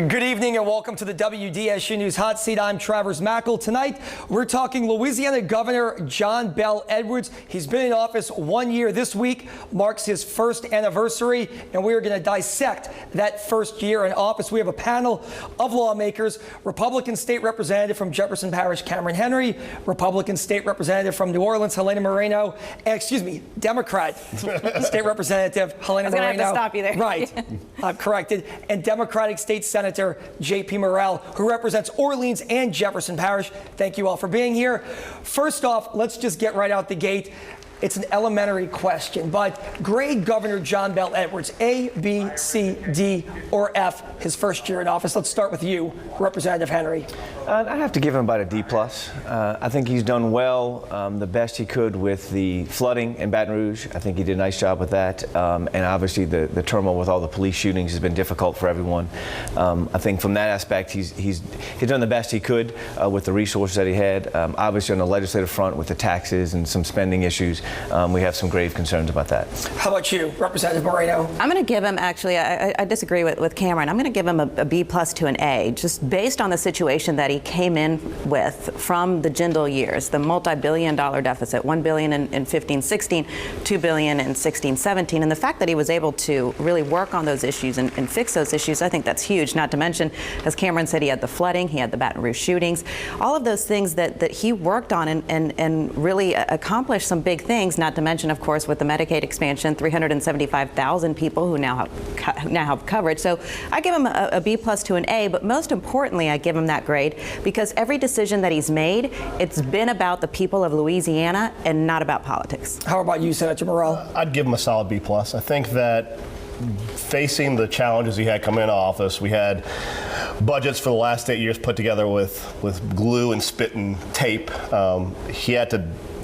Good evening and welcome to the WDSU News Hot Seat. I'm Travers Mackle. Tonight, we're talking Louisiana Governor John Bel Edwards. He's been in office 1 year. This week marks his first anniversary, and we are going to dissect that first year in office. We have a panel of lawmakers: Republican State Representative from Jefferson Parish, Cameron Henry; Republican State Representative from New Orleans, Helena Moreno; Democrat State Representative Helena Moreno. I was going to have to stop you there. Right, I'm corrected. And Democratic State Senator J.P. Morrell, who represents Orleans and Jefferson Parish. Thank you all for being here. First off, let's just get right out the gate. It's an elementary question, but grade Governor John Bel Edwards, A, B, C, D, or F, his first year in office. Let's start with you, Representative Henry. I'd have to give him about a D+. I think he's done well, the best he could with the flooding in Baton Rouge. I think he did a nice job with that. And obviously the turmoil with all the police shootings has been difficult for everyone. I think from that aspect, he's done the best he could with the resources that he had. Obviously on the legislative front with the taxes and some spending issues, we have some grave concerns about that. How about you, Representative Moreno? I'm going to give him, actually, I disagree with Cameron. I'm going to give him a B+ to an A, just based on the situation that he came in with from the Jindal years, the multi-billion-dollar deficit, $1 billion in 15-16, $2 billion in 16-17, and the fact that he was able to really work on those issues and fix those issues, I think that's huge. Not to mention, as Cameron said, he had the flooding, he had the Baton Rouge shootings, all of those things that he worked on and really accomplished some big things. Not to mention, of course, with the Medicaid expansion, 375,000 people who now have coverage. So I give him a B+ to an A, but most importantly, I give him that grade because every decision that he's made, it's been about the people of Louisiana and not about politics. How about you, Senator Morrell? I'd give him a solid B+. I think that facing the challenges he had coming into office, we had budgets for the last 8 years put together with glue and spit and tape.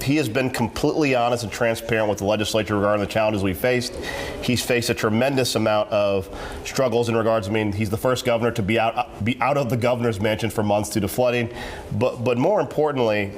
He has been completely honest and transparent with the legislature regarding the challenges we faced. He's faced a tremendous amount of struggles in regards. I mean, he's the first governor to be out of the governor's mansion for months due to flooding. But more importantly,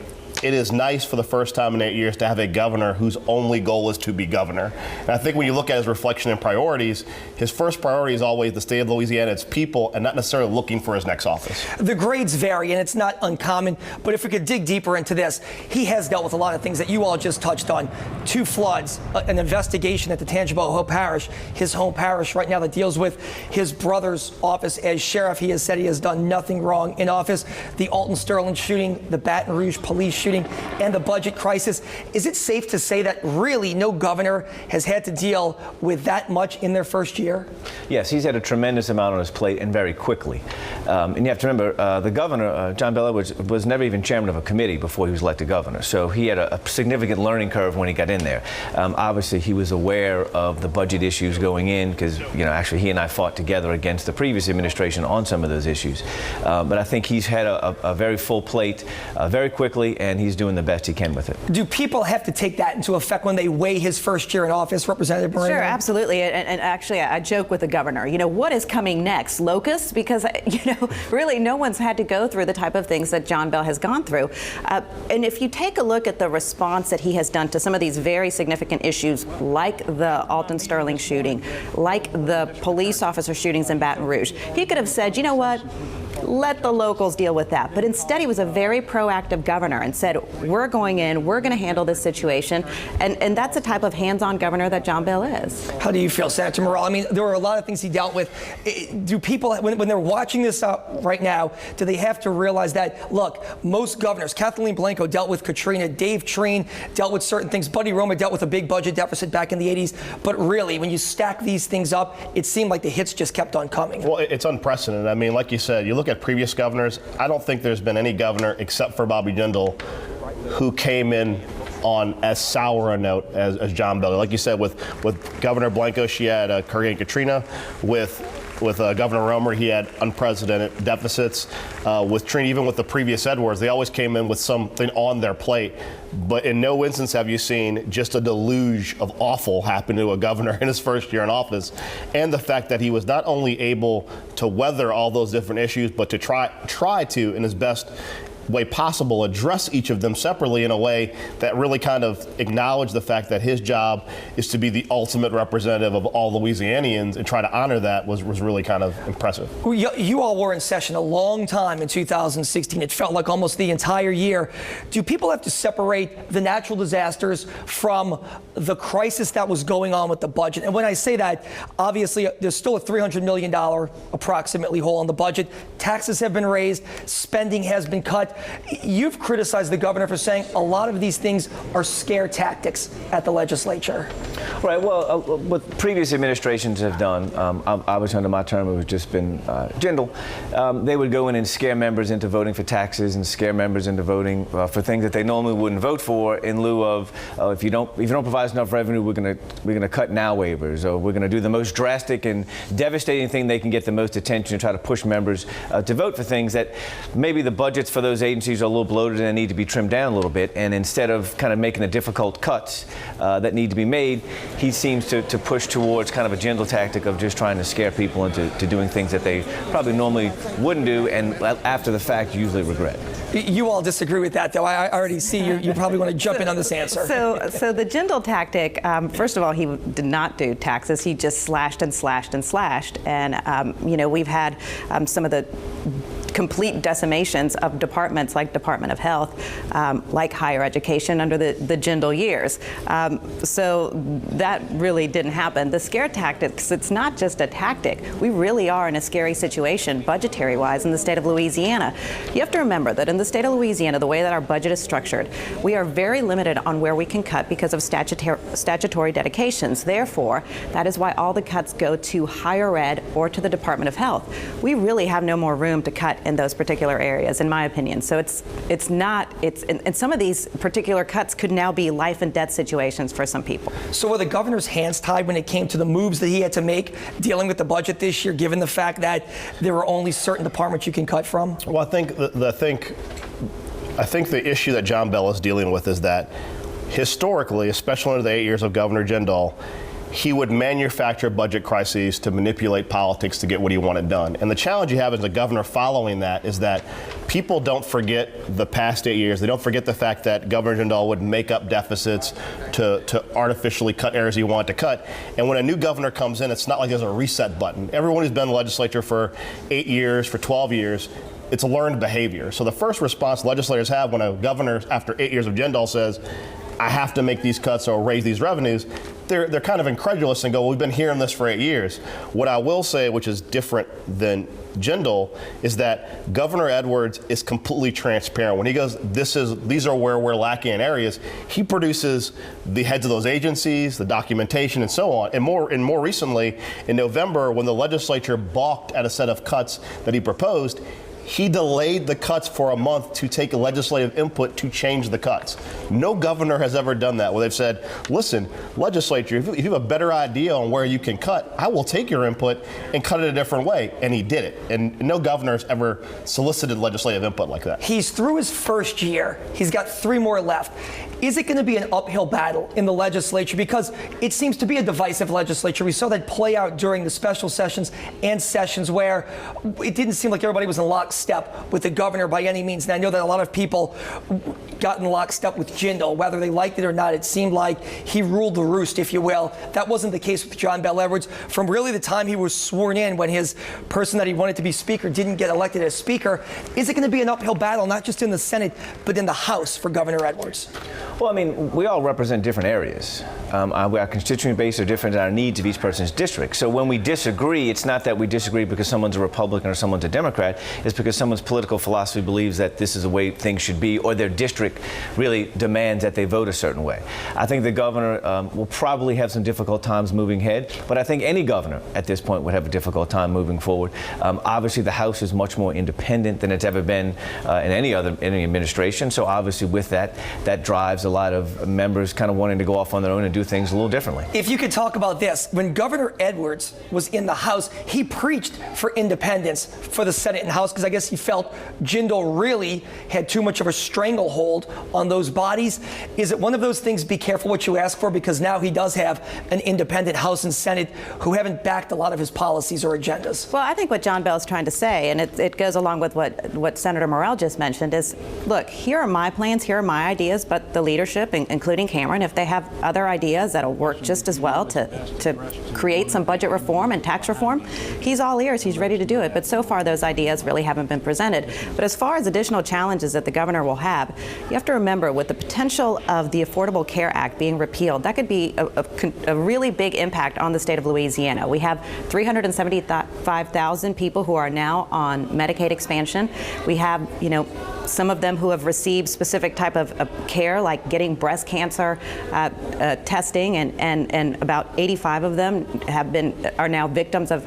it is nice for the first time in 8 years to have a governor whose only goal is to be governor. And I think when you look at his reflection and priorities, his first priority is always the state of Louisiana, its people, and not necessarily looking for his next office. The grades vary, and it's not uncommon, but if we could dig deeper into this, he has dealt with a lot of things that you all just touched on. 2 floods, an investigation at the Tangipahoa Hope Parish, his home parish right now that deals with his brother's office as sheriff. He has said he has done nothing wrong in office. The Alton Sterling shooting, the Baton Rouge police shooting, and the budget crisis. Is it safe to say that really no governor has had to deal with that much in their first year? Yes, he's had a tremendous amount on his plate and very quickly. And you have to remember, the governor, John Bel Edwards, was never even chairman of a committee before he was elected governor. So he had a significant learning curve when he got in there. Obviously, he was aware of the budget issues going in because, actually he and I fought together against the previous administration on some of those issues. But I think he's had a very full plate very quickly, and he's doing the best he can with it. Do people have to take that into effect when they weigh his first year in office, Representative Moreno? Sure, absolutely. And actually, I joke with the governor. What is coming next? Locusts? Because, really no one's had to go through the type of things that John Bel has gone through. And if you take a look at the response that he has done to some of these very significant issues, like the Alton Sterling shooting, like the police officer shootings in Baton Rouge, he could have said, you know what? Let the locals deal with that. But instead, he was a very proactive governor and said, we're going in, we're going to handle this situation. And that's the type of hands-on governor that John Bel is. How do you feel, Senator Morrell? I mean, there are a lot of things he dealt with. Do people, when they're watching this right now, do they have to realize that, look, most governors, Kathleen Blanco dealt with Katrina, Dave Treen dealt with certain things, Buddy Roma dealt with a big budget deficit back in the 80s. But really, when you stack these things up, it seemed like the hits just kept on coming. Well, it's unprecedented. I mean, like you said, you look at previous governors, I don't think there's been any governor except for Bobby Jindal who came in on as sour a note as John Bel. Like you said, with Governor Blanco, she had Hurricane Katrina. With Governor Romer, he had unprecedented deficits. With Trina, even with the previous Edwards, they always came in with something on their plate. But in no instance have you seen just a deluge of awful happen to a governor in his first year in office. And the fact that he was not only able to weather all those different issues, but to try to, in his best way possible, address each of them separately in a way that really kind of acknowledged the fact that his job is to be the ultimate representative of all Louisianians, and try to honor that was really kind of impressive. Well, you all were in session a long time in 2016. It felt like almost the entire year. Do people have to separate the natural disasters from the crisis that was going on with the budget? And when I say that, obviously there's still a $300 million approximately hole in the budget. Taxes have been raised, spending has been cut. You've criticized the governor for saying a lot of these things are scare tactics at the legislature. Right. Well, what previous administrations have done, obviously under my term, it was just been Jindal. They would go in and scare members into voting for taxes and scare members into voting for things that they normally wouldn't vote for, in lieu of if you don't provide us enough revenue, we're gonna cut now waivers, or we're gonna do the most drastic and devastating thing they can get the most attention and try to push members to vote for things that maybe the budgets for those agencies are a little bloated and need to be trimmed down a little bit. And instead of kind of making the difficult cuts that need to be made, he seems to push towards kind of a gentle tactic of just trying to scare people into doing things that they probably normally wouldn't do, and after the fact usually regret. You all disagree with that, though. I already see you probably want to jump in on this answer. So the Jindal tactic, first of all, he did not do taxes. He just slashed and slashed and slashed. And, we've had some of the complete decimations of departments like Department of Health, like higher education under the Jindal years. So that really didn't happen. The scare tactics, it's not just a tactic. We really are in a scary situation budgetary-wise in the state of Louisiana. You have to remember that in the state of Louisiana, the way that our budget is structured, we are very limited on where we can cut because of statutory dedications. Therefore, that is why all the cuts go to higher ed or to the Department of Health. We really have no more room to cut in those particular areas, in my opinion. So and some of these particular cuts could now be life and death situations for some people. So were the governor's hands tied when it came to the moves that he had to make dealing with the budget this year, given the fact that there were only certain departments you can cut from? Well, I think the issue that John Bell is dealing with is that historically, especially under the 8 years of Governor Jindal, he would manufacture budget crises to manipulate politics to get what he wanted done. And the challenge you have as a governor following that is that people don't forget the past 8 years. They don't forget the fact that Governor Jindal would make up deficits to artificially cut areas he wanted to cut. And when a new governor comes in, it's not like there's a reset button. Everyone who's been in the legislature for 8 years, for 12 years, it's a learned behavior. So the first response legislators have when a governor, after 8 years of Jindal, says, I have to make these cuts or raise these revenues, they're kind of incredulous and go, well, we've been hearing this for 8 years. What I will say, which is different than Jindal, is that Governor Edwards is completely transparent. When he goes, these are where we're lacking in areas, he produces the heads of those agencies, the documentation, and so on. And more recently, in November, when the legislature balked at a set of cuts that he proposed, he delayed the cuts for a month to take legislative input to change the cuts. No governor has ever done that, where they've said, listen, legislature, if you have a better idea on where you can cut, I will take your input and cut it a different way. And he did it. And no governor has ever solicited legislative input like that. He's through his first year. He's got 3 more left. Is it going to be an uphill battle in the legislature? Because it seems to be a divisive legislature. We saw that play out during the special sessions and sessions where it didn't seem like everybody was in lockstep with the governor by any means. And I know that a lot of people got in lockstep with Jindal, whether they liked it or not. It seemed like he ruled the roost, if you will. That wasn't the case with John Bell Edwards. From really the time he was sworn in, when his person that he wanted to be speaker didn't get elected as speaker, is it going to be an uphill battle, not just in the Senate, but in the House for Governor Edwards? Well, I mean, we all represent different areas. Our constituent base are different in our needs of each person's district. So when we disagree, it's not that we disagree because someone's a Republican or someone's a Democrat. It's because someone's political philosophy believes that this is the way things should be, or their district really demands that they vote a certain way. I think the governor will probably have some difficult times moving ahead, but I think any governor at this point would have a difficult time moving forward. Obviously, the House is much more independent than it's ever been in any administration. So obviously, with that drives a lot of members kind of wanting to go off on their own and do things a little differently. If you could talk about this, when Governor Edwards was in the House, he preached for independence for the Senate and House, because I guess guess he felt Jindal really had too much of a stranglehold on those bodies. Is it one of those things, be careful what you ask for, because now he does have an independent House and Senate who haven't backed a lot of his policies or agendas? Well, I think what John Bell is trying to say, and it goes along with what Senator Morrell just mentioned, is, look, here are my plans, here are my ideas, but the leadership, including Cameron, if they have other ideas that'll work just as well to create some budget reform and tax reform, he's all ears, he's ready to do it. But so far, those ideas really haven't been presented. But as far as additional challenges that the governor will have, you have to remember, with the potential of the Affordable Care Act being repealed, that could be a really big impact on the state of Louisiana. We have 375,000 people who are now on Medicaid expansion. We have, some of them who have received specific type of care, like getting breast cancer testing, and about 85 of them are now victims of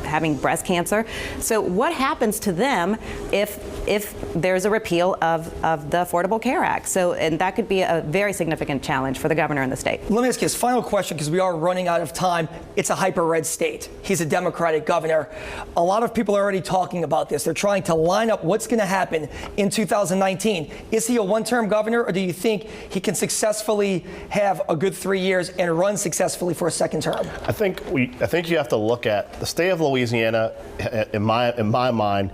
having breast cancer. So what happens to them if there's a repeal of the Affordable Care Act? And that could be a very significant challenge for the governor in the state. Let me ask you this final question, because we are running out of time. It's a hyper-red state. He's a Democratic governor. A lot of people are already talking about this. They're trying to line up what's going to happen in 2019. Is he a one-term governor, or do you think he can successfully have a good 3 years and run successfully for a second term? I think you have to look at the state of Louisiana, in my mind,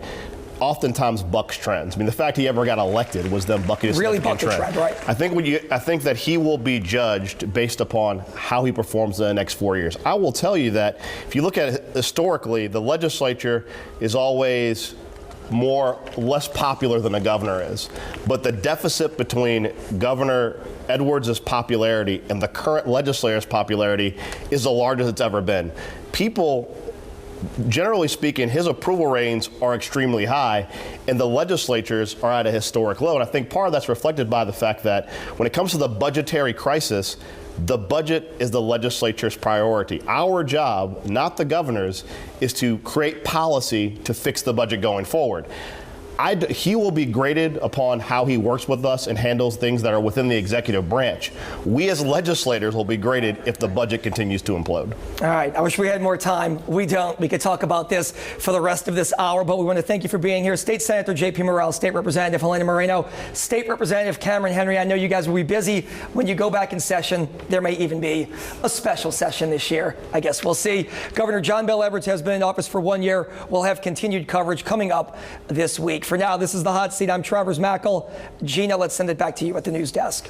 oftentimes bucks trends. I mean, the fact he ever got elected was them bucking his really bucked the trend, right? I think that he will be judged based upon how he performs in the next 4 years. I will tell you that if you look at it historically, the legislature is always less popular than the governor is. But the deficit between Governor Edwards' popularity and the current legislator's popularity is the largest it's ever been. People, generally speaking, his approval ratings are extremely high, and the legislatures are at a historic low. And I think part of that's reflected by the fact that when it comes to the budgetary crisis, the budget is the legislature's priority. Our job, not the governor's, is to create policy to fix the budget going forward. He will be graded upon how he works with us and handles things that are within the executive branch. We as legislators will be graded if the budget continues to implode. All right. I wish we had more time. We don't. We could talk about this for the rest of this hour, but we want to thank you for being here. State Senator J.P. Morrell, State Representative Helena Moreno, State Representative Cameron Henry. I know you guys will be busy when you go back in session. There may even be a special session this year. I guess we'll see. Governor John Bel Edwards has been in office for 1 year. We'll have continued coverage coming up this week. For now, this is The Hot Seat. I'm Travers Mackel. Gina, let's send it back to you at the news desk.